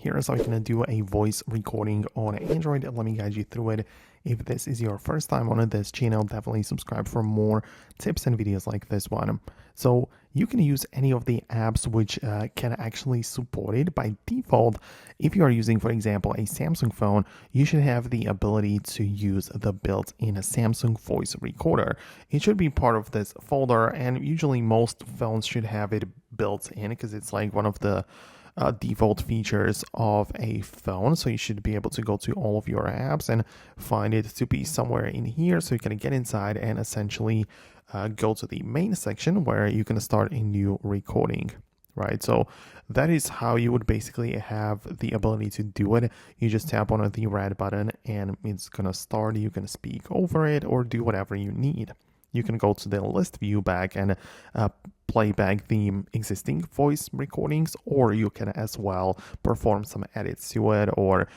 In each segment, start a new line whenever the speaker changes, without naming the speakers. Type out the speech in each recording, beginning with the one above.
Here's how you can do a voice recording on Android. Let me guide you through it. If this is your first time on this channel, definitely subscribe for more tips and videos like this one. So you can use any of the apps which can actually support it by default. If you are using, for example, a Samsung phone, you should have the ability to use the built-in Samsung voice recorder. It should be part of this folder, and usually most phones should have it built in because it's like one of the default features of a phone. So you should be able to go to all of your apps and find it to be somewhere in here, so you can get inside and essentially go to the main section where you can start a new recording. Right, so that is how you would basically have the ability to do it. You just tap on the red button and it's gonna start. You can speak over it or do whatever you need. You can go to the list view back and play back the existing voice recordings, or you can as well perform some edits to it, or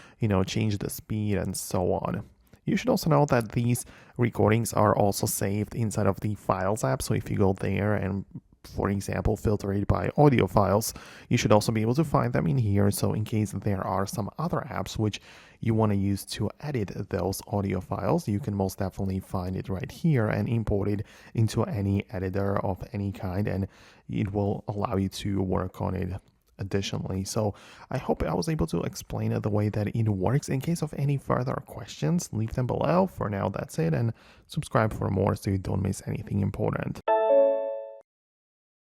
change the speed and so on. You should also know that these recordings are also saved inside of the Files app. So if you go there and, for example, filter it by audio files, you should also be able to find them in here. So in case there are some other apps which you want to use to edit those audio files, you can most definitely find it right here and import it into any editor of any kind, and it will allow you to work on it additionally. So I hope I was able to explain it the way that it works. In case of any further questions, leave them below. For now, that's it, and subscribe for more so you don't miss anything important.